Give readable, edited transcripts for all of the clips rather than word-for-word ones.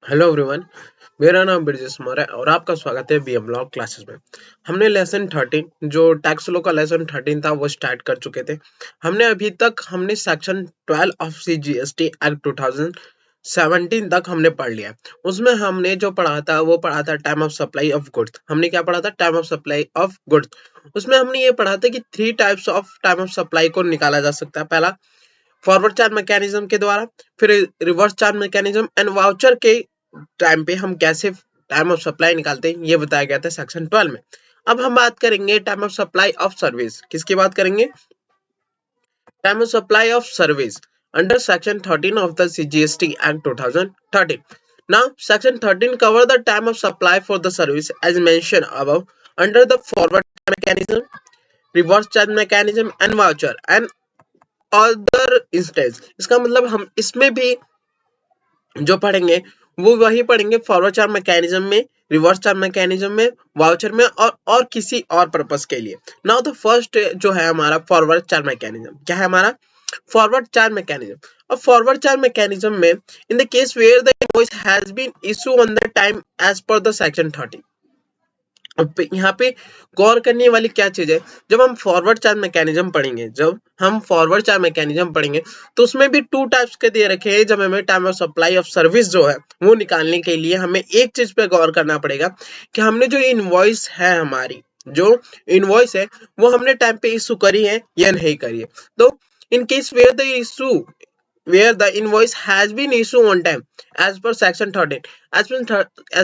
Hello everyone. मेरा नाम ब्रजेश मौर्य है और आपका स्वागत है बीएम लॉ क्लासेस में। हमने लेसन 13 जो टैक्स लॉ का लेसन 13 था वो स्टार्ट कर चुके थे। हमने सेक्शन 12 ऑफ सीजीएसटी एक्ट 2017 तक हमने पढ़ लिया। उसमें हमने जो पढ़ा था वो पढ़ा था time of supply of goods. हमने क्या पढ़ा था? Time of supply of goods. उसमें हमने ये पढ़ा था कि 3 types of time of supply को निकाला जा सकता है। पहला फॉरवर्ड चार्ज मैकेनिज्म के द्वारा, फिर reverse charge mechanism and voucher के टाइम पे हम कैसे टाइम ऑफ सप्लाई निकालते हैं ये बताया गया था सेक्शन 12 में। अब हम बात करेंगे time of supply of service. किसकी बात करेंगे? Time of supply of service under section 13 of the CGST Act 2013. Now, Section 13 cover the time of supply for the service as mentioned above under the forward mechanism, reverse charge mechanism and voucher and other instance. इसका मतलब हम इसमें भी जो पढ़ेंगे वो वही पढ़ेंगे फॉरवर्ड चार्ज मैकेनिज्म में, रिवर्स चार्ज मैकेनिज्म में, वाउचर में और किसी और पर्पस के लिए। नाउ द फर्स्ट जो है हमारा फॉरवर्ड चार्ज मैकेनिज्म। क्या है हमारा? Forward charge mechanism. अब फॉरवर्ड चार्ज मैकेनिज्म में in the case where the invoice has been issue on the time as per the section 30। अब यहाँ पे गौर करने वाली क्या चीज है, जब हम फॉरवर्ड चार्ज मैकेनिज्म पढ़ेंगे तो उसमें भी 2 टाइप्स के दिए रखे हैं। जब हमें time of supply of service जो है वो निकालने के लिए हमें एक चीज पे गौर करना पड़ेगा कि हमने जो इनवॉइस है हमारी जो इनवॉइस है वो हमने टाइम पे इशू करी है या नहीं करी है। तो in case where the issue where the invoice has been issued on time as per section 13. as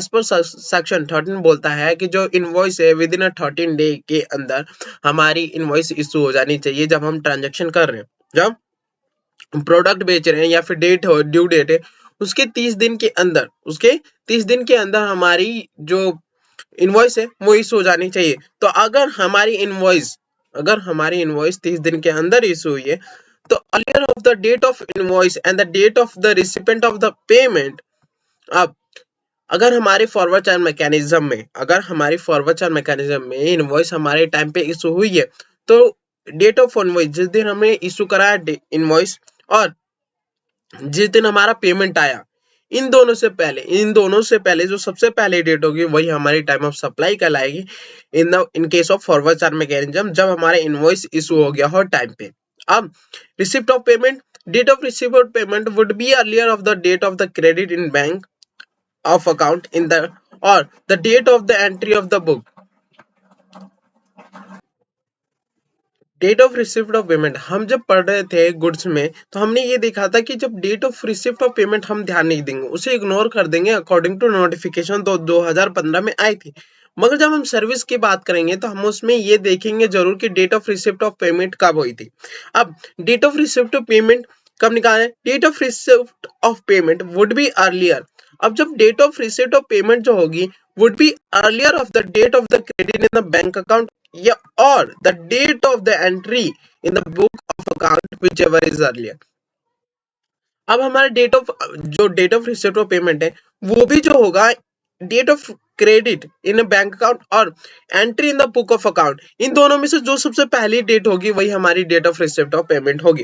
per section 13 बोलता है कि जो इनवॉइस है विद इन 13 डे के अंदर हमारी इनवॉइस इशू हो जानी चाहिए। जब हम ट्रांजेक्शन कर रहे हैं, जब प्रोडक्ट बेच रहे हैं या फिर डेट हो ड्यू डेट है उसके 30 दिन के अंदर हमारी जो इनवॉइस है वो इशू हो जानी चाहिए। तो अगर हमारी इनवॉइस 30 दिन के अंदर इशू हुई है तो earlier of the date of invoice and the date of the recipient of the payment। अब अगर हमारे फॉरवर्ड चार्ज मैकेनिज्म में इनवॉइस हमारे टाइम पे इशू हुई है तो डेट ऑफ इनवॉइस जिस दिन हमने इशू करा इनवॉइस और जिस दिन हमारा पेमेंट आया, इन दोनों से पहले जो सबसे पहले डेट होगी वही हमारी टाइम ऑफ सप्लाई कहलाएगी in case of forward charge mechanism, जब हमारे इनवॉइस इशू हो गया हो टाइम पे। अब receipt of payment, date of receipt of payment would be earlier of the date of the credit in bank of account in the और the date of the entry of the book. Date of receipt of payment हम जब पढ़ रहे थे goods में तो हमने ये देखा था कि जब date of receipt of payment हम ध्यान नहीं देंगे, उसे इग्नोर कर देंगे अकॉर्डिंग टू नोटिफिकेशन तो 2015 में आई थी। मगर जब हम सर्विस की बात करेंगे तो हम उसमें ये देखेंगे जरूर कि date of receipt of payment कब हुई थी। अब date of receipt of payment कब निकाले? Date of receipt of payment would be earlier. अब जब date of receipt of payment जो होगी would be earlier of the date of the credit in the bank account or the date of the entry in the book of account whichever is earlier। अब हमारा date of receipt of payment है वो भी जो होगा date of credit in bank account और entry in the book of account, इन दोनों में से जो सबसे पहली डेट होगी वही हमारी date of receipt of payment होगी।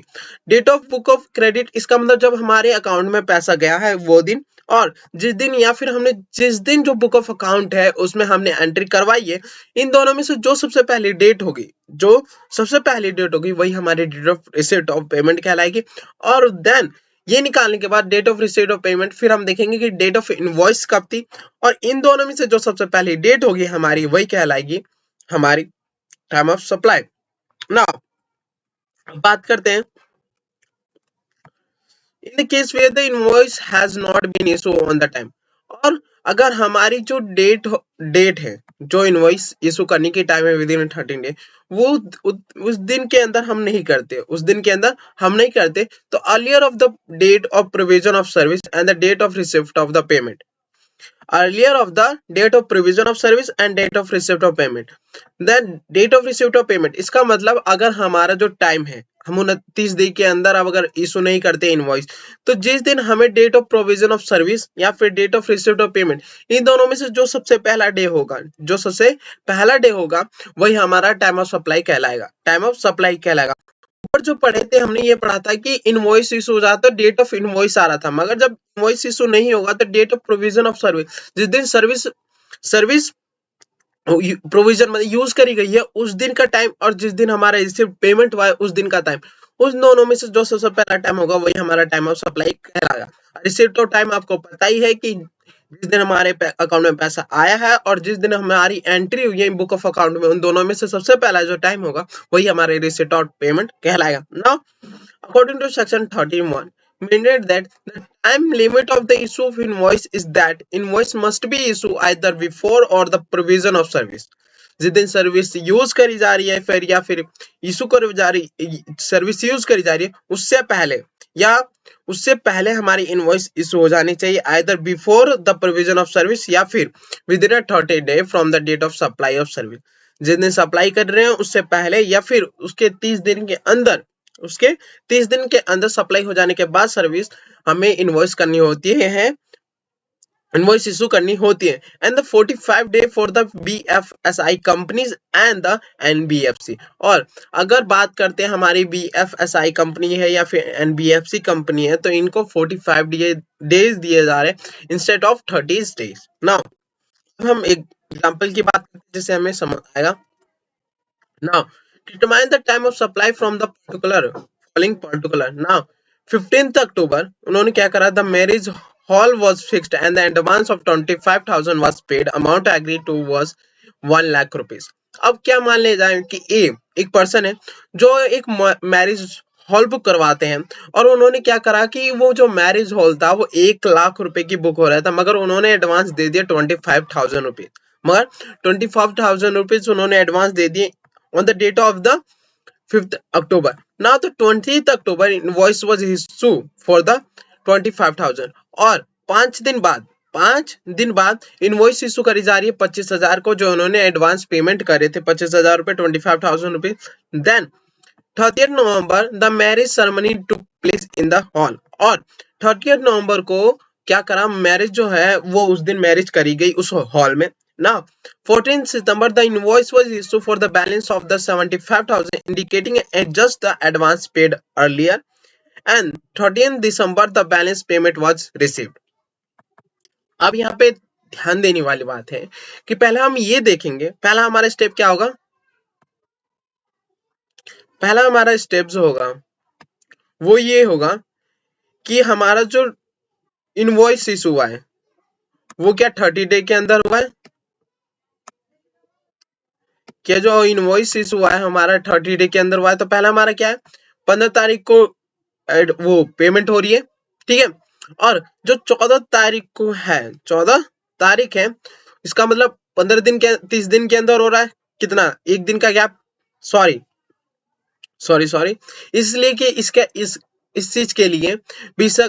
Date of book of credit इसका मतलब जब हमारे अकाउंट में पैसा गया है वो दिन, और जिस दिन या फिर हमने जिस दिन जो बुक ऑफ अकाउंट है उसमें हमने एंट्री करवाई है, इन दोनों में से जो सबसे पहली डेट होगी वही हमारी date of receipt of payment कहलाएगी। और देन ये निकालने के बाद date of receipt of payment फिर हम देखेंगे कि डेट ऑफ इनवॉइस कब थी, और इन दोनों में से जो सबसे पहली डेट होगी हमारी वही कहलाएगी हमारी टाइम ऑफ सप्लाई। नाउ बात करते हैं in the case where the invoice has not been issue on the time. और अगर हमारी जो डेट है जो इनवॉइस इशू करने की टाइम है विद इन 13 डे वो उस दिन के अंदर हम नहीं करते तो earlier of the date of provision of service and the date of receipt of the payment, earlier of the date of provision of service and date of receipt of payment, then date of receipt of payment इसका मतलब अगर हमारा जो time है हम 29 दिन के अंदर अब अगर इशू नहीं करते इनवॉइस तो जिस दिन हमें date of provision of service या फिर date of receipt of payment, इन दोनों में से जो सबसे पहला डे होगा वही हमारा टाइम ऑफ सप्लाई कहलाएगा। ऊपर जो पढ़े थे हमने ये पढ़ा था कि इनवॉइस इशू हो जाता तो डेट ऑफ इनवॉइस आ रहा था, मगर जब इनवॉइस इशू नहीं होगा तो date of provision of service, जिस दिन सर्विस सर्विस प्रोविजन मतलब यूज करी गई है उस दिन का टाइम और जिस दिन हमारा रिसीव पेमेंट हुआ है उस दिन का टाइम, उस दोनों में से जो सबसे पहला टाइम होगा वही हमारा टाइम ऑफ सप्लाई कहलाएगा। रिसीव तो टाइम आपको पता ही है कि जिस दिन हमारे अकाउंट में पैसा आया है और जिस दिन हमारी एंट्री हुई है बुक ऑफ अकाउंट में, उन दोनों में से सबसे पहला जो टाइम होगा वही हमारे रिसीट और पेमेंट कहलाएगा। Now according to section 13(1), mandate that the time limit of the issue of invoice is that invoice must be issued either before or the provision of service। जिस दिन सर्विस यूज करी जा रही है फिर या फिर इशू करी जा रही सर्विस यूज करी जा रही है उससे पहले या उससे पहले हमारी इनवॉइस इशू हो जानी चाहिए, either before the provision of service या फिर within 30 day from the date of supply of service. जिस दिन सप्लाई कर रहे हैं उससे पहले या फिर उसके 30 दिन के अंदर, उसके 30 दिन के अंदर सप्लाई हो जाने के बाद सर्विस हमें इनवॉइस करनी होती है, इनवॉइस इशू करनी होती है। And the 45 day for the BFSI companies and the NBFC। और अगर बात करते हैं हमारी BFSI कंपनी है या फिर NBFC कंपनी है तो इनको 45 डेज दिए जा रहे हैं इंस्टेड ऑफ 30 डेज। नाउ हम एक एग्जांपल की बात करते हैं जिससे हमें समझ आएगा। Now determine the time of supply from the following particular। Now 15th October उन्होंने क्या करा, the marriage hall was fixed and the advance of 25,000 was paid, amount agreed to was 1 lakh rupees। अब क्या मान ले जाए कि एक पर्सन है जो एक मैरिज हॉल बुक करवाते हैं और उन्होंने क्या करा कि वो जो मैरिज हॉल था वो 1 लाख रुपए की बुक हो रहा था, मगर उन्होंने एडवांस दे दिया 25,000 रुपीज, मगर 25,000 रुपीज उन्होंने एडवांस दे दिए on the date of the 5th October। Now the 20th October invoice was issued for the 25,000 और 5 दिन बाद इनवॉइस इशू करी जा रही है 25,000 को, जो उन्होंने एडवांस पेमेंट करे थे 25,000 रुपए, 25,000 rupees. Then 30th November the marriage ceremony took place in the hall और 30th November को क्या करा, मैरिज जो है वो उस दिन मैरिज करी गई उस हॉल में। Now 14th September the invoice was issued for the balance of the 75,000 indicating just the advance paid earlier and 13th December the balance payment was received। अब यहाँ पे ध्यान देने वाली बात है कि पहले हम ये देखेंगे, पहला हमारा स्टेप क्या होगा, पहला हमारा स्टेप जो होगा वो ये होगा कि हमारा जो इनवॉइस इशू हुआ है वो क्या 30 डे के अंदर हुआ है, क्या जो इनवॉइस इशू हुआ है हमारा 30 डे के अंदर हुआ है। तो पहला हमारा क्या है, 15 तारीख को वो पेमेंट हो रही है, ठीक है, और जो 14 तारीख को है, 14 तारीख है, इसका मतलब 15 दिन के 30 दिन के अंदर हो रहा है, कितना, एक दिन का गैप, सॉरी इसलिए कि इसका इस चीज के लिए 20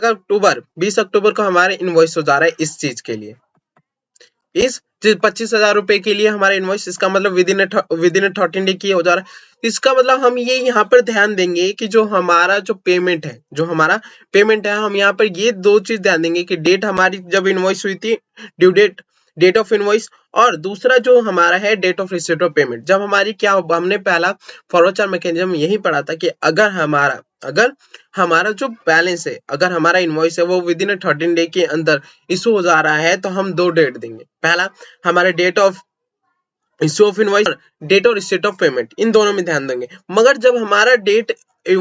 अक्टूबर को हमारे इनवॉइस हो जा रहा है इस चीज के लिए, इस 25,000 रुपए के लिए हमारा इनवॉइस, इसका मतलब विद इन 13 डे की हो जा रहा है। इसका मतलब हम ये यहाँ पर ध्यान देंगे कि जो हमारा जो पेमेंट है, हम यहाँ पर ये दो चीज ध्यान देंगे कि डेट हमारी जब इनवॉइस हुई थी, ड्यू डेट ऑफ इनवॉइस, और दूसरा जो हमारा है date of receipt of payment. जब हमारी क्या, हमने पहला फॉरवर्ड चार्ट मैकेनिज्म यही पढ़ा था कि अगर हमारा जो बैलेंस है, अगर हमारा इनवॉइस है वो विद इन 13 डे के अंदर इशू हो जा रहा है तो हम दो डेट देंगे, पहला हमारा date of issue of invoice, date of receipt of payment, इन दोनों में ध्यान देंगे। मगर जब हमारा डेट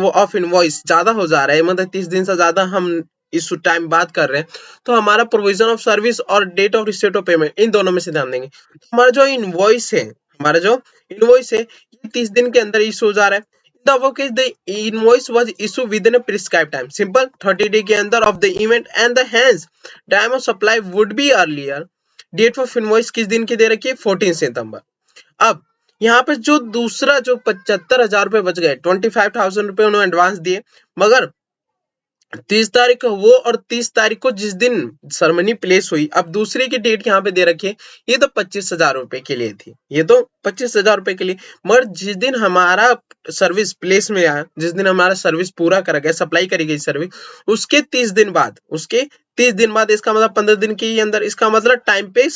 ऑफ इनवॉइस ज्यादा हो जा रहा है, मतलब 30 दिन से ज्यादा हम इस टाइम बात कर रहे हैं, तो हमारा प्रोविजन ऑफ सर्विस और date of receipt of payment, इन दोनों में से ध्यान देंगे। हमारा जो इनवॉइस है ये 30 दिन के अंदर इशू हो जा रहा है, the invoice was issued within a prescribed time, simple 30 day के अंदर of the event and the hence time of supply would be earlier। Date of invoice किस दिन की दे रखी है, 14 सितंबर। अब यहाँ पे जो दूसरा जो 75,000 रुपए बच गए, 25,000 रुपए उन्होंने एडवांस दिए, मगर 30 तारीख को वो और 30 तारीख को जिस दिन सेरेमनी प्लेस हुई, अब दूसरे की डेट यहाँ पे दे रखी है, ये तो 25,000 रुपए के लिए थी, ये तो 25,000 रुपए के लिए, मगर जिस दिन हमारा सर्विस प्लेस में आया, जिस दिन हमारा सर्विस पूरा करा गया, सप्लाई करी गई सर्विस, उसके 30 30 दिन बाद, इसका मतलब 15 दिन के अंदर, इसका मतलब टाइम पे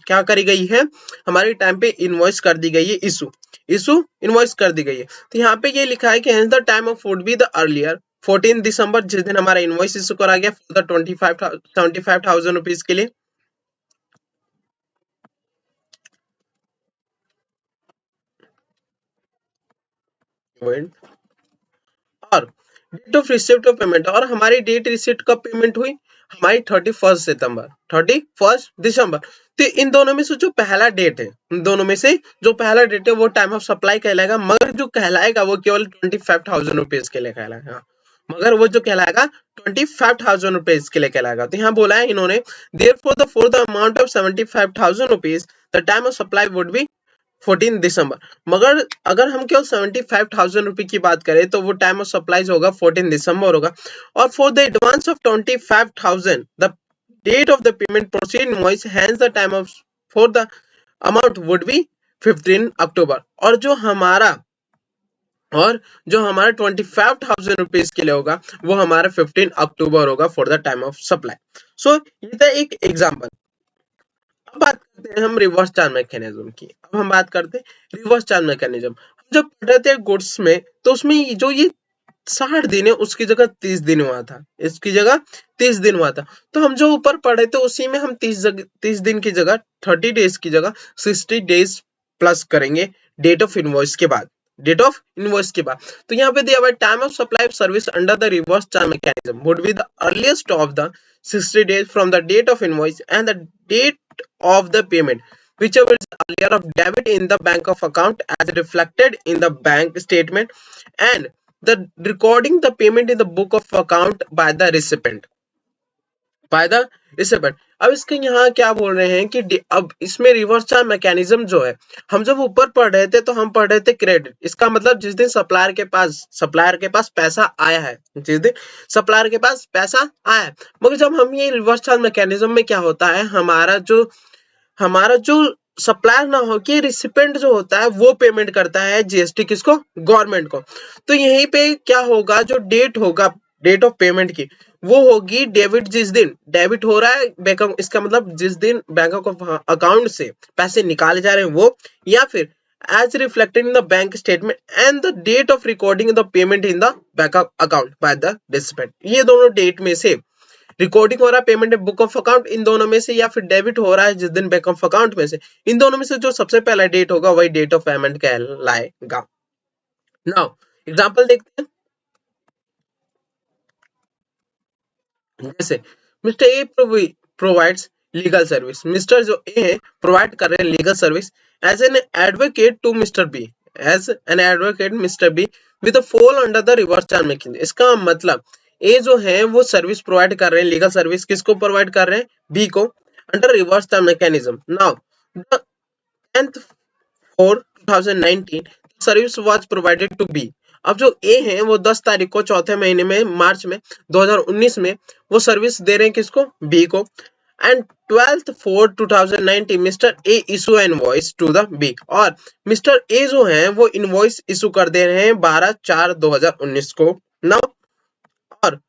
क्या करी गई है, हमारी टाइम पे इनवॉइस कर दी गई है, इशू इनवॉइस कर दी गई है। तो यहाँ पे ये लिखा है कि hence the time of would be the earlier 14 दिसंबर, जिस दिन हमारा इनवॉइस इशू करा गया फॉर द 75,000 रुपीज के लिए। और date of receipt of payment, और हमारी डेट रिसिप्ट कब पेमेंट हुई, हमारी 31 दिसंबर। तो इन दोनों में से जो पहला डेट है, इन दोनों में से जो पहला डेट है वो टाइम ऑफ सप्लाई कहलाएगा, मगर जो कहलाएगा वो केवल 25,000 रुपीज के लिए कहलाएगा, मगर वो जो कहलाएगा 25,000 रुपीज के लिए कहलाएगा। तो यहाँ बोला है इन्होंने, therefore for the amount of 75,000 rupees the time of supply would be 14 दिसंबर। मगर अगर हम केवल 75,000 रुपए की बात करें तो वो टाइम ऑफ सप्लाईज होगा 14 दिसंबर होगा। और for the advance of 25,000 the date of the payment proceed invoice hence the time of for the amount would be 15 October. और जो हमारा 25,000 रुपीज के लिए होगा वो हमारा 15 अक्टूबर होगा for the time of supply. So ये था एक एग्जाम्पल। अब बात करते हैं हम रिवर्स चार्ज मैकेनिज्म की। अब हम बात करते हैं रिवर्स चार्ज मैकेनिज्म। हम जब पढ़ रहे थे गुड्स में, तो उसमें जो ये 60 दिन है उसकी जगह 30 दिन हुआ था, इसकी जगह 30 दिन हुआ था। तो हम जो ऊपर पढ़े थे उसी में हम 30 दिन की जगह 30 डेज की जगह 60 डेज प्लस करेंगे डेट ऑफ इनवॉइस के बाद, डेट ऑफ इनवॉइस के बाद। तो यहाँ पे दिया हुआ time of supply of service under the reverse charge mechanism would be the earliest of the 60 days from the date of invoice and the date of the payment, whichever is earlier of debit in the bank of account as reflected in the bank statement and the recording the payment in the book of account by the recipient, by the recipient। अब इसके यहाँ क्या बोल रहे हैं कि अब इसमें रिवर्स चार्ज मैकेनिज्म जो है, हम जब ऊपर पढ़ रहे थे तो हम पढ़ रहे थे क्रेडिट, इसका मतलब जिस दिन सप्लायर के पास पैसा आया है, जिस दिन सप्लायर के पास पैसा आया है। मगर जब हम ये रिवर्स चार्ज मैकेनिज्म में क्या होता है, हमारा जो सप्लायर ना हो कि रिसिपेंट जो होता है वो पेमेंट करता है जीएसटी किसको, गवर्नमेंट को। तो यहीं पे क्या होगा, जो डेट होगा डेट ऑफ पेमेंट की वो होगी डेबिट, जिस दिन डेबिट हो रहा है बैंक, इसका मतलब जिस दिन बैंक ऑफ अकाउंट से पैसे निकाले जा रहे हैं वो, या फिर as reflected in the bank statement and the date of recording the payment in the bank account by the recipient. ये दोनों डेट में से रिकॉर्डिंग हो रहा है पेमेंट बुक ऑफ अकाउंट, इन दोनों में से, या फिर डेबिट हो रहा है जिस दिन बैंक ऑफ अकाउंट में से, इन दोनों में से जो सबसे पहला डेट होगा वही डेट ऑफ पेमेंट कहलाएगा। नाउ एग्जांपल देखते हैं। जैसे mister A provides legal service, mister जो ए है प्रोवाइड कर रहे हैं legal service as an advocate to mister B, as an advocate mister B with fall under the reverse charge mechanism. इसका मतलब ए जो है वो सर्विस प्रोवाइड कर रहे हैं, लीगल सर्विस किसको प्रोवाइड कर रहे हैं, बी को, under reverse charge mechanism. Now the 10th for 2019 service was provided to B. अब जो ए है वो 10 तारीख को चौथे महीने में मार्च में 2019 में वो सर्विस दे रहे हैं किसको, बी को। And 12th for 2019 mister A issue invoice to the B, और मिस्टर ए जो है वो इनवॉइस इशू कर दे रहे हैं 12/4/2019 को। नाउ और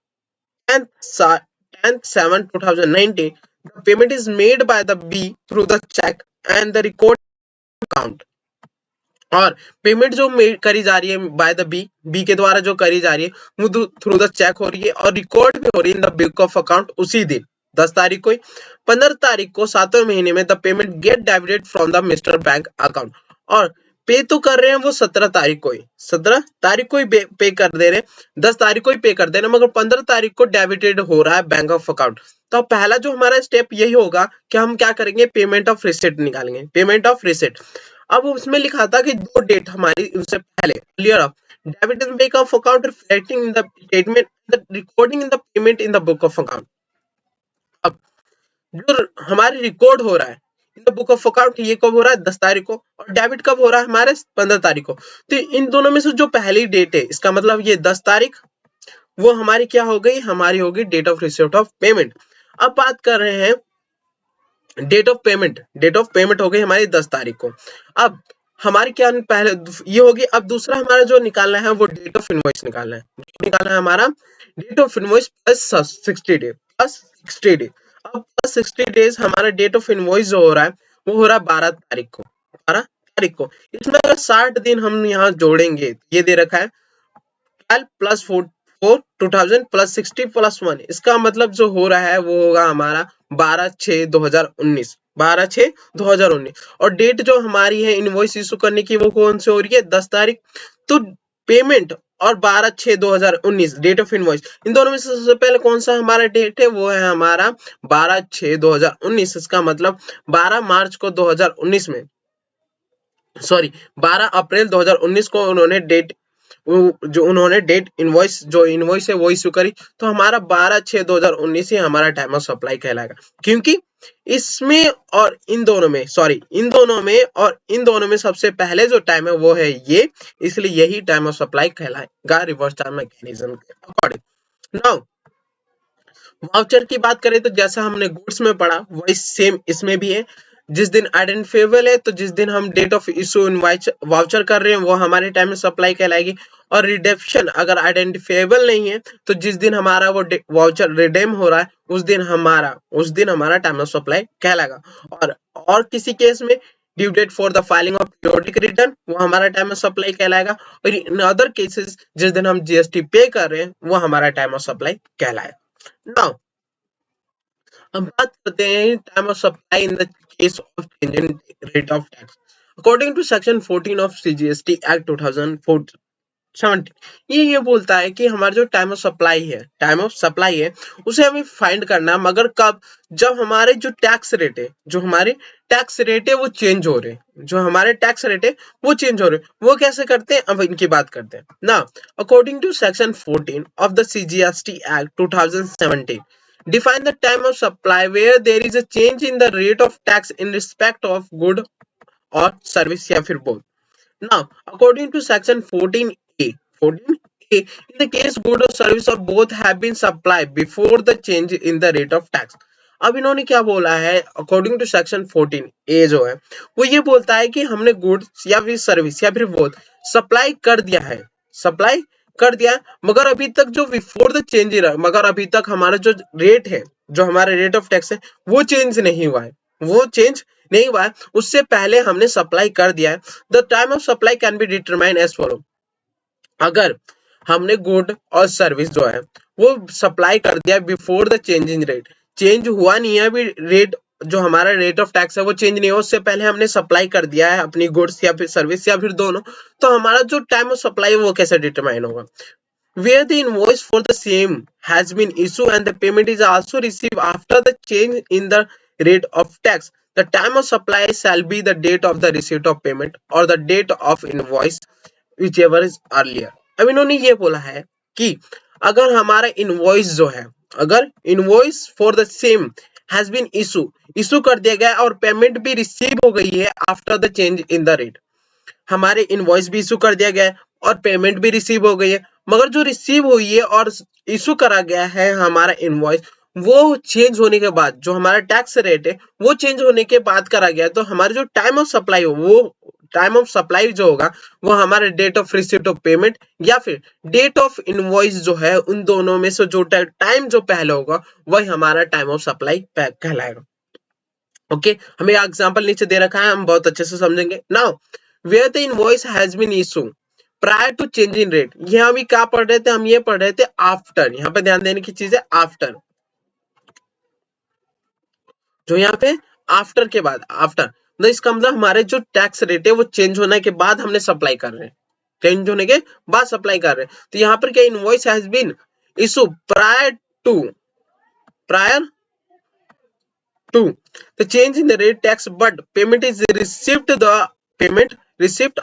10th 7/2019 the payment is made by the B through the check and the record account। और पेमेंट जो करी जा रही है बाय द बी के द्वारा जो करी जा रही है वो थ्रू द चेक हो रही है और रिकॉर्ड भी हो रही है इन द बुक ऑफ अकाउंट उसी दिन 10 तारीख को ही। 15 तारीख को 7वें महीने में the payment get debited from the mister bank account, और पे तो कर रहे हैं वो 17 तारीख को ही, 17 तारीख को ही पे कर दे रहे हैं, 10 तारीख को ही पे कर दे रहे हैं, मगर 15 तारीख को डेबिटेड हो रहा है बैंक ऑफ अकाउंट। तो पहला जो हमारा स्टेप यही होगा कि हम क्या करेंगे, पेमेंट ऑफ रिसिट निकालेंगे, पेमेंट ऑफ रिसिट। अब उसमें लिखा था कि दो डेट हमारी उससे पहले clear of debit in bank of account reflecting in the statement the recording in the payment in the book of account. अब जो हमारी रिकॉर्ड हो रहा है इन द बुक ऑफ अकाउंट ये कब हो रहा है, 10 तारीख को, और डेबिट कब हो रहा है हमारे 15 तारीख को। तो इन दोनों में से जो पहली डेट है इसका मतलब ये 10 तारीख वो हमारी क्या हो गई, हमारी होगी date of receipt of payment. अब बात कर रहे हैं date of payment, date of payment हो गई हमारी 10 तारीख को। अब हमारी क्या पहले ये होगी। अब दूसरा हमारा जो निकालना है वो डेट ऑफ इनवॉइस निकालना है, हमारा date of invoice plus 60 day plus 60 days. अब प्लस 60 डेज हमारा डेट ऑफ इनवॉइस जो हो रहा है वो हो रहा है 12 तारीख को, 12 तारीख को। इसमें अगर 60 दिन हम यहाँ जोड़ेंगे, ये दे रखा है 12 प्लस 4 2000 प्लस 60 प्लस 1, इसका मतलब जो हो रहा है वो होगा हमारा 12/6/2019, 12/6/2019। और डेट जो हमारी है इनवॉइस इशू करने की वो कौन सी हो रही है, 10 तारीख। तो पेमेंट और 12/6/2019 डेट ऑफ इनवॉइस, इन दोनों में से सबसे पहले कौन सा हमारा डेट है, वो है हमारा 12/6/2019। इसका मतलब 12 मार्च को 2019 में, सॉरी 12 अप्रैल 2019 को उन्होंने डेट इनवॉइस जो इनवॉइस है वो इश्यू करी। तो हमारा 12/6/2019 ही हमारा टाइम ऑफ सप्लाई कहलाएगा, क्योंकि इसमें और इन दोनों में, सॉरी इन दोनों में और इन दोनों में सबसे पहले जो टाइम है वो है ये, इसलिए यही टाइम ऑफ सप्लाई कहलाएगा रिवर्स टाइम मैकेनिज्म के अकॉर्डिंग। नाउ वाउचर की बात करें तो जैसा हमने गुड्स में पढ़ा वही सेम इसमें भी है। जिस दिन आइडेंटिफिएबल है तो जिस दिन हम डेट ऑफ इशू वाउचर कर रहे हैं वो हमारे टाइम में सप्लाई कहलाएगी। और रिडेम्पशन अगर आइडेंटिफिएबल नहीं है तो जिस दिन हमारा वो वाउचर रिडेम हो रहा है उस दिन हमारा टाइम ऑफ सप्लाई कहलाएगा। और किसी केस में due date for the filing of periodic return वो हमारा टाइम ऑफ सप्लाई कहलाएगा। और इन अदर केसेस जिस दिन हम जीएसटी पे कर रहे हैं वो हमारा टाइम ऑफ सप्लाई कहलाएगा। नाउ हम बात करते हैं time of supply in the case of change in rate of tax. According to section 14 of CGST act 2017, ये बोलता है कि हमारा जो टाइम ऑफ सप्लाई है उसे हमें फाइंड करना, मगर कब, जब हमारे जो टैक्स रेट है वो चेंज हो रहे हैं, वो कैसे करते हैं अब इनकी बात करते हैं ना। According to section 14 of the CGST act 2017 define the time of supply where there is a change in the rate of tax in respect of good or service या फिर both. Now, according to section 14A, in the case good or service or both have been supplied before the change in the rate of tax. अब इन्होंने क्या बोला है, according to section 14A जो है वो ये बोलता है कि हमने गुड्स या फिर सर्विस या फिर बोथ सप्लाई कर दिया है, मगर अभी तक जो बिफोर द चेंज मगर अभी तक हमारा जो रेट है, जो हमारा रेट ऑफ टैक्स है वो चेंज नहीं हुआ है, उससे पहले हमने सप्लाई कर दिया है। The time of supply can be determine as follow. अगर हमने गुड और सर्विस जो है वो सप्लाई कर दिया before the change in rate, change हुआ नहीं है अभी रेट, जो हमारा रेट ऑफ टैक्स है वो चेंज नहीं हो, उससे पहले हमने सप्लाई कर दिया है अपनी गुड्स या फिर सर्विस या फिर दोनों, तो हमारा जो टाइम ऑफ सप्लाई है वो कैसे डिटरमाइन होगा। Where the invoice for the same has been issued and the payment is also received after the change in the rate of tax, the time of supply shall be the date of the receipt of payment or the date of invoice, whichever is earlier. अब इन्होंने ये बोला है कि अगर हमारा invoice जो है, अगर invoice for the same has been issue कर दिया गया और पेमेंट भी रिसीव हो गई है after the change in the rate, हमारे इनवॉइस भी इशू कर दिया गया है और पेमेंट भी रिसीव हो गई है, मगर जो रिसीव हुई है और इशू करा गया है हमारा इनवॉइस वो चेंज होने के बाद, जो हमारा टैक्स रेट है वो चेंज होने के बाद करा गया, तो हमारे जो टाइम ऑफ सप्लाई हो वो टाइम ऑफ सप्लाई जो होगा वो हमारे date of receipt of payment या फिर डेट ऑफ इनवॉइस जो है, उन दोनों में से जो टाइम जो पहले होगा वही हमारा टाइम ऑफ सप्लाई कहलाएगा। ओके, हमें एग्जांपल नीचे दे रखा है, हम बहुत अच्छे से समझेंगे। Now where the invoice has been issued prior to change in rate, ये हम क्या पढ़ रहे थे, हम ये पढ़ रहे थे आफ्टर, यहाँ पे ध्यान देने की चीज है आफ्टर, जो यहाँ पे आफ्टर के बाद, आफ्टर तो इसका मतलब हमारे जो टैक्स रेट है वो चेंज होने के बाद हमने सप्लाई कर रहे हैं, चेंज होने के बाद सप्लाई कर रहे हैं। तो यहाँ पर क्या invoice has been issue prior to the change in the rate tax but payment is received, the payment received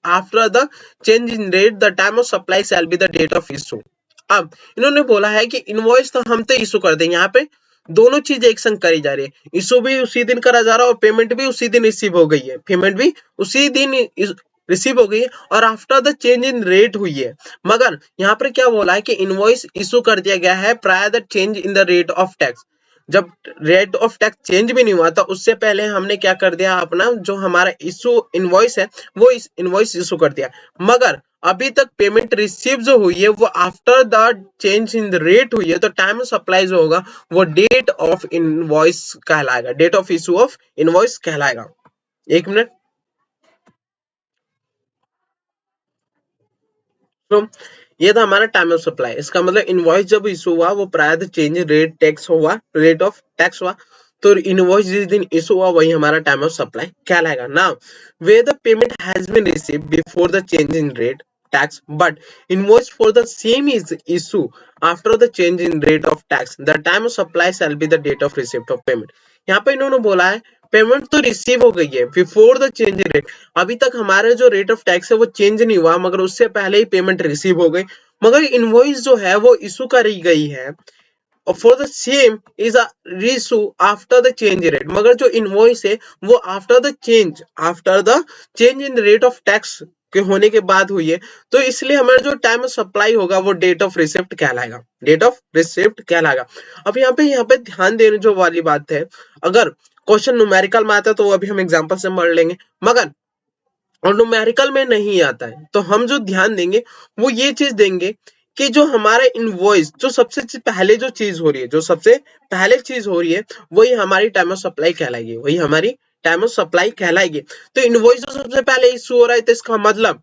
after the change in rate, the time of supply shall be the date of issue. अब इन्होंने बोला है कि invoice तो हम तो issue कर देंगे, यहाँ पे दोनों चीजें एक संग करी जा रही है, इशू भी उसी दिन करा जा रहा है और पेमेंट भी उसी दिन रिसीव हो गई है, और after the change in rate हुई है। मगर यहाँ पर क्या बोला है कि इनवॉइस इशू कर दिया गया है prior the change in the rate of tax, जब रेट ऑफ टैक्स चेंज भी नहीं हुआ था उससे पहले हमने क्या कर दिया, अपना जो हमारा इशू इनवॉइस है वो इस इनवॉइस इशू कर दिया। मगर अभी तक पेमेंट रिसीव जो हुई है वो after the change in the rate हुई है, तो टाइम ऑफ सप्लाई जो होगा वो डेट ऑफ इनवॉइस कहलाएगा, date of issue of invoice कहलाएगा। एक मिनट। तो ये था हमारा टाइम ऑफ सप्लाई। इसका मतलब इनवॉइस जब इशू हुआ वो prior the change rate tax हुआ, रेट ऑफ टैक्स हुआ, तो इनवॉइस जिस दिन इशू हुआ वही हमारा टाइम ऑफ सप्लाई कहलाएगा। Now where the payment has been received before the change in rate tax but invoice for the same is issue after the change in rate of tax, the time of supply shall be the date of receipt of payment। यहाँ पे इन्होंने बोला है payment तो receive हो गई है before the change in rate, अभी तक हमारा जो रेट ऑफ टैक्स है वो चेंज नहीं हुआ मगर उससे पहले ही पेमेंट रिसीव हो गई, मगर इनवॉइस जो है वो इशू करी गई है for the same is a reissue after the change rate, मगर जो इनवॉइस है वो after the change in rate of tax के होने के बाद हुई है, तो इसलिए हमारा जो टाइम ऑफ सप्लाई होगा वो डेट ऑफ रिसिप्ट कहलाएगा, डेट ऑफ रिसिप्ट कहलाएगा। अब यहाँ पे ध्यान देने जो वाली बात है, अगर क्वेश्चन न्यूमेरिकल में आता है तो अभी हम एग्जांपल से पढ़ लेंगे, मगर और न्यूमेरिकल में नहीं आता है तो हम जो ध्यान देंगे वो ये चीज देंगे कि जो हमारा इनवॉइस जो सबसे पहले जो चीज हो रही है, जो सबसे पहले चीज हो रही है वही हमारी टाइम ऑफ सप्लाई कहलाएगी, वही हमारी टाइम ऑफ सप्लाई कहलाएगी। तो इनवॉइस जो सबसे पहले इशू हो रहा है तो इसका मतलब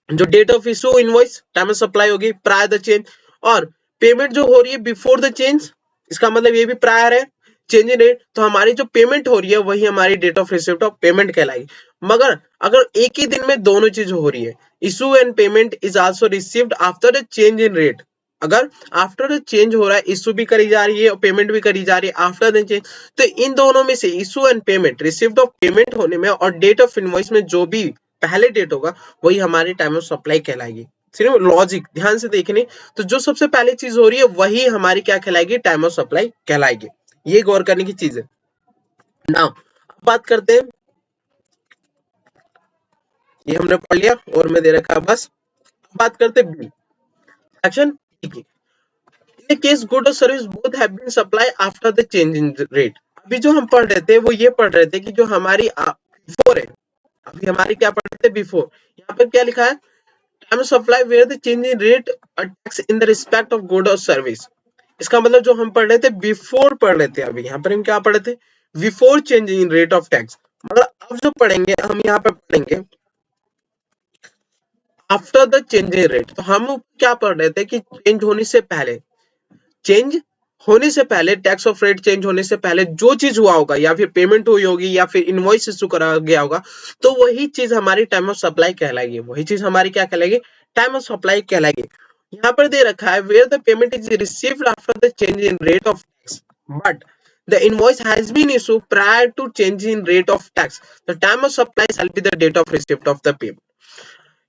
जो date of issue invoice time of supply होगी प्रायर द चेंज, और पेमेंट जो हो रही है बिफोर द चेंज इसका मतलब ये भी प्रायर है चेंज इन रेट, तो हमारी जो पेमेंट हो रही है वही हमारी date of receipt of payment कहलाएगी। मगर अगर एक ही दिन में दोनों चीज हो रही है, issue and payment is also received after the change in rate, अगर आफ्टर द चेंज हो रहा है इशू भी करी जा रही है और पेमेंट भी करी जा रही है आफ्टर द चेंज, तो इन दोनों में से issue and payment receipt of payment होने में और डेट ऑफ इनवॉइस में जो भी पहले डेट होगा वही हमारी टाइम ऑफ सप्लाई कहलाएगी। सिर्फ लॉजिक ध्यान से देखने, तो जो सबसे पहले चीज हो रही है वही हमारी क्या कहलाएगी, टाइम ऑफ सप्लाई कहलाएगी। ये गौर करने की चीज है। नाउ बात करते हैं, ये हमने पढ़ लिया और मैं दे रखा बस, बात करते हैं बिल सेक्शन की। In case good or service both have been supplied after the change in rate, अभी जो हम पढ़ रहे थे वो ये पढ़ रहे थे कि जो हमारी बिफोर है, अभी हमारी क्या पढ़ रहे थे बिफोर, यहाँ पर क्या लिखा है time of supply where the change in rate tax in the respect of good और सर्विस, इसका मतलब जो हम पढ़ रहे थे बिफोर पढ़ रहे थे, अभी यहाँ पर हम क्या पढ़ रहे थे before change in rate of tax, मतलब अब जो पढ़ेंगे हम यहाँ पे पढ़ेंगे after the change in rate, तो हम क्या पढ़ रहे थे कि चेंज होने से पहले, चेंज होने से पहले टैक्स ऑफ रेट चेंज होने से पहले जो चीज हुआ होगा या फिर पेमेंट हुई होगी या फिर इनवॉइस इशू करा गया होगा तो वही चीज हमारी टाइम ऑफ सप्लाई कहलाएगी, वही चीज हमारी क्या कहलाएगी टाइम ऑफ सप्लाई कहलाएगी। यहाँ पर दे रखा है where the payment is received after the change in rate of tax but the invoice has been issued prior to change in rate of tax, the time of supply shall be the date of receipt of the payment।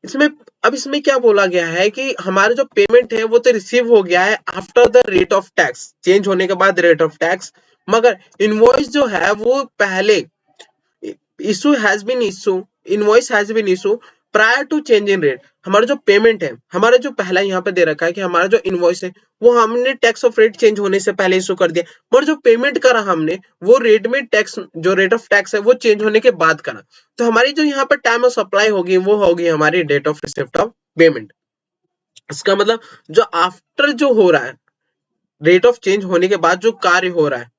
इसमें अब इसमें क्या बोला गया है कि हमारा जो पेमेंट है वो तो रिसीव हो गया है after the rate of tax, change होने के बाद रेट ऑफ टैक्स, मगर इनवॉइस जो है वो पहले issue has been issue, invoice has been issue prior to change in rate, हमारा जो पेमेंट है, हमारा जो पहला यहाँ पे दे रखा है कि हमारा जो इनवॉइस है वो हमने टैक्स ऑफ रेट चेंज होने से पहले इशू कर दिया, और जो पेमेंट करा हमने वो रेट में टैक्स जो रेट ऑफ टैक्स है वो चेंज होने के बाद करा, तो हमारी जो यहाँ पर टाइम ऑफ सप्लाई होगी वो होगी हमारी date of receipt of payment. इसका मतलब जो आफ्टर जो हो रहा है रेट ऑफ चेंज होने के बाद जो कार्य हो रहा है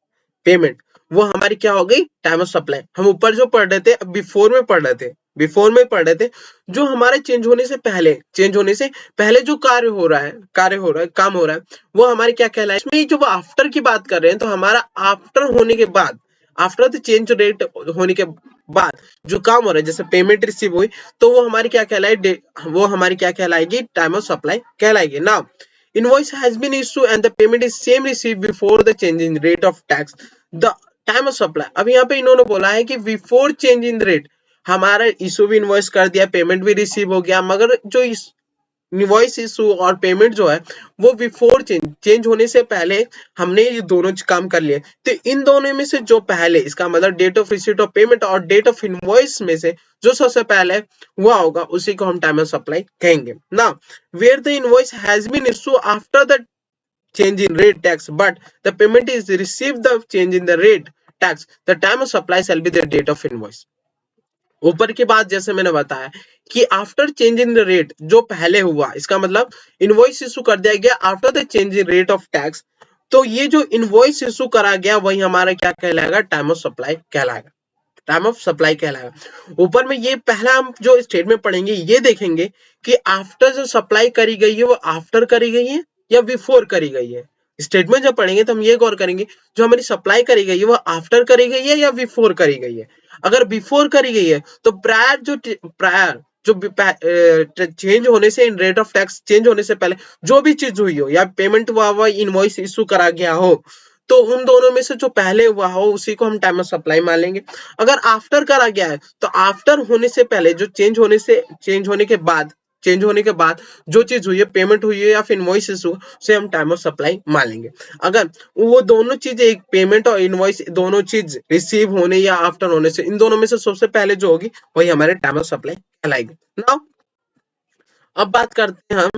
पेमेंट, वो हमारी क्या हो गई टाइम ऑफ सप्लाई। हम ऊपर जो पढ़ रहे थे बिफोर में पढ़ रहे थे, बिफोर में पढ़ रहे थे जो हमारे चेंज होने से पहले, चेंज होने से पहले जो कार्य हो रहा है, काम हो रहा है वो हमारे क्या कहलाए, इसमें जो आफ्टर की बात कर रहे हैं तो हमारा आफ्टर होने के बाद, आफ्टर द चेंज रेट होने के बाद जो काम हो रहा है जैसे पेमेंट रिसीव हुई तो वो हमारी क्या कहलाए, वो हमारी क्या कहलाएगी टाइम ऑफ सप्लाई कहलाएगी। Now invoice has been issued and the payment is same received before the change in rate of tax, the time of supply। अब यहाँ पे इन्होंने बोला है कि बिफोर चेंज इन रेट हमारा इशू भी इनवॉइस कर दिया, पेमेंट भी रिसीव हो गया, मगर जो इनवॉइस इशू और पेमेंट जो है वो बिफोर चेंज होने से पहले हमने ये दोनों काम कर लिए, तो इन दोनों में से जो पहले, इसका मतलब date of receipt of payment और डेट ऑफ इनवॉइस में से जो सबसे पहले हुआ होगा उसी को हम टाइम ऑफ सप्लाई कहेंगे। ना where the invoice has been issue after the change in rate tax, but the payment is received the change in the rate tax, the time of supply shall be the date of invoice. ऊपर की बात जैसे मैंने बताया कि after change in the rate, जो पहले हुआ, इसका मतलब इनवॉइस इशू कर दिया गया after the change in rate of tax, तो ये जो इनवॉइस इशू करा गया वही हमारा क्या कहलाएगा, टाइम ऑफ सप्लाई कहलाएगा, टाइम ऑफ सप्लाई कहलाएगा। ऊपर में ये पहला हम जो स्टेटमेंट पढ़ेंगे ये देखेंगे कि आफ्टर जो सप्लाई करी गई है वो आफ्टर करी गई है या बिफोर करी गई है। स्टेटमेंट जब पढ़ेंगे तो हम ये गौर करेंगे जो हमारी सप्लाई करी गई है वो आफ्टर करी गई है या बिफोर करी गई है। अगर बिफोर करी गई है तो प्रायर जो चेंज होने से, इन रेट ऑफ टैक्स चेंज होने से पहले जो भी चीज हुई हो या पेमेंट हुआ हुआ इनवॉइस इशू करा गया हो, तो उन दोनों में से जो पहले हुआ हो उसी को हम टाइम ऑफ सप्लाई मान लेंगे। अगर आफ्टर करा गया है तो आफ्टर होने से पहले, जो चेंज होने के बाद जो चीज हुई है, पेमेंट हुई है या फिर इनवॉइस इशू, उसे हम टाइम ऑफ सप्लाई मान लेंगे। अगर वो दोनों चीजें, एक पेमेंट और इनवॉइस दोनों चीज रिसीव होने या आफ्टर होने से, इन दोनों में से सबसे पहले जो होगी वही हमारे टाइम ऑफ सप्लाई कहलाएगी। नाउ अब बात करते हैं हम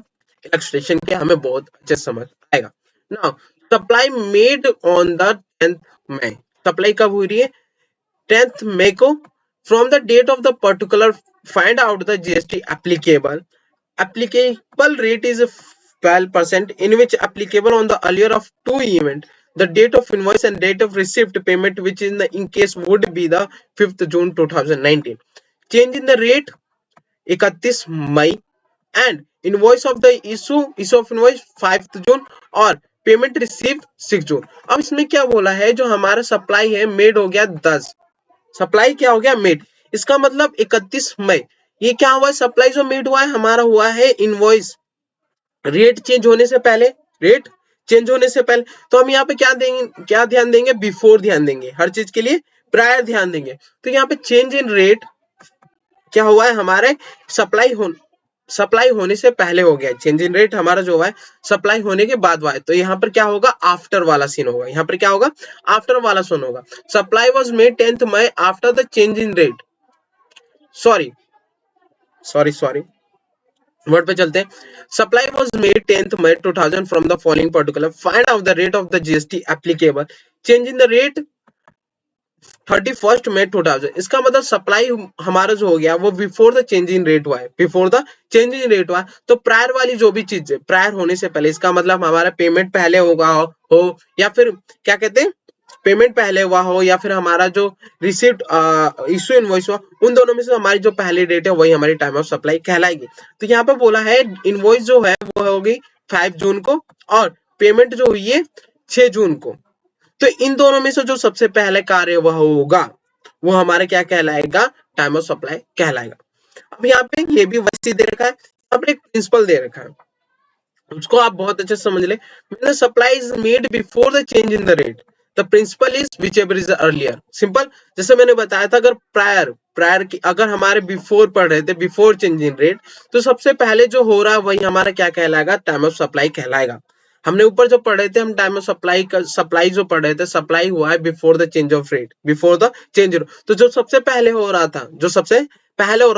इलस्ट्रेशन के, हमें बहुत अच्छे समझ आएगा। Now supply made on the 10th May, supply कब हुई रही है, 10th May को। From the date of the particular find out the GST applicable rate is 12% in which applicable on the earlier of two event, the date of invoice and date of receipt payment, which in case would be the 5th June 2019. Change in the rate 31 May and invoice of the issue of invoice 5th June और payment receive 6 जून। अब इसमें क्या बोला है, जो हमारा supply है made हो गया 10, सप्लाई क्या हो गया मेड, इसका मतलब 31 मई, ये क्या हुआ है, सप्लाई जो मेड हुआ है हमारा हुआ है इनवॉइस रेट चेंज होने से पहले, रेट चेंज होने से पहले। तो हम यहाँ पे क्या देंगे, क्या ध्यान देंगे, बिफोर ध्यान देंगे, हर चीज के लिए प्रायर ध्यान देंगे। तो यहाँ पे चेंज इन रेट क्या हुआ है, हमारे सप्लाई होने से पहले हो गया। चेंज इन रेट हमारा जो है सप्लाई होने के बाद हुआ है, तो यहाँ पर क्या होगा, आफ्टर वाला सीन होगा, यहाँ पर क्या होगा, आफ्टर वाला सीन होगा। Supply was made 10th May after the change in rate, sorry word पे चलते हैं। Supply was made 10th May 2000 from the following particular, find out the rate of the GST applicable, change in the rate 31st May 2000, इसका मतलब supply हमारा जो हो गया वो before the change in rate हुआ है, before the change in rate हुआ। तो प्रायर वाली जो भी चीज है, प्रायर होने से पहले, इसका मतलब हमारा पेमेंट पहले होगा हो या फिर क्या कहते हैं, पेमेंट पहले हुआ हो या फिर हमारा जो रिसिप्ट इशू इनवॉइस हुआ, उन दोनों में से हमारी जो पहली डेट है वही हमारी टाइम ऑफ सप्लाई कहलाएगी। तो यहाँ पे बोला है इनवॉइस जो है वो होगी 5 जून को और पेमेंट जो हुई है 6 जून को। तो इन दोनों में से जो सबसे पहले कार्य वह होगा वो हमारे क्या कहलाएगा, टाइम ऑफ सप्लाई कहलाएगा। अब यहाँ पे ये भी वैसे दे रखा है, अब एक प्रिंसिपल दे रखा है, उसको आप बहुत अच्छे से समझ ले। When the supply is made before the change in the rate, the principal is whichever is earlier. Simple, जैसे मैंने बताया था, अगर प्रायर की अगर हमारे बिफोर पढ़ रहे थे, बिफोर चेंज इन रेट, तो सबसे पहले जो हो रहा है वही हमारा क्या कहलाएगा, टाइम ऑफ सप्लाई कहलाएगा। हमने ऊपर जो पढ़ रहे थे, हम टाइम ऑफ सप्लाई जो पढ़ रहे थे, सप्लाई हुआ है before the change of rate, before the change. तो जो सबसे पहले हो रहा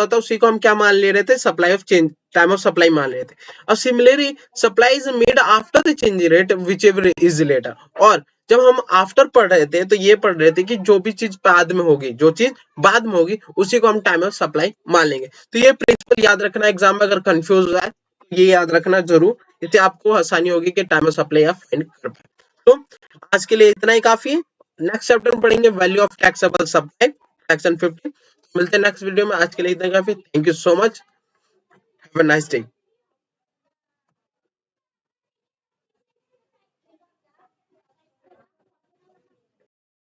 था, उसी को हम क्या मान ले रहे थे, supply of change, time of supply मान रहे थे। और similarly supply is made after the change in rate whichever is later, और जब हम आफ्टर पढ़ रहे थे तो ये पढ़ रहे थे कि जो भी चीज बाद में होगी, जो चीज बाद में होगी उसी को हम टाइम ऑफ सप्लाई मान लेंगे। तो ये प्रिंसिपल याद रखना, एग्जाम में अगर कंफ्यूज हो जाए ये याद रखना जरूर, इससे आपको आसानी होगी कि टाइम ऑफ सप्लाई आप फाइंड कर पाए। तो आज के लिए इतना ही काफी है। नेक्स्ट चैप्टर में पढ़ेंगे value of taxable supply, section 50। मिलते हैं नेक्स्ट वीडियो में, आज के लिए इतना काफी। Thank you so much, have a nice day.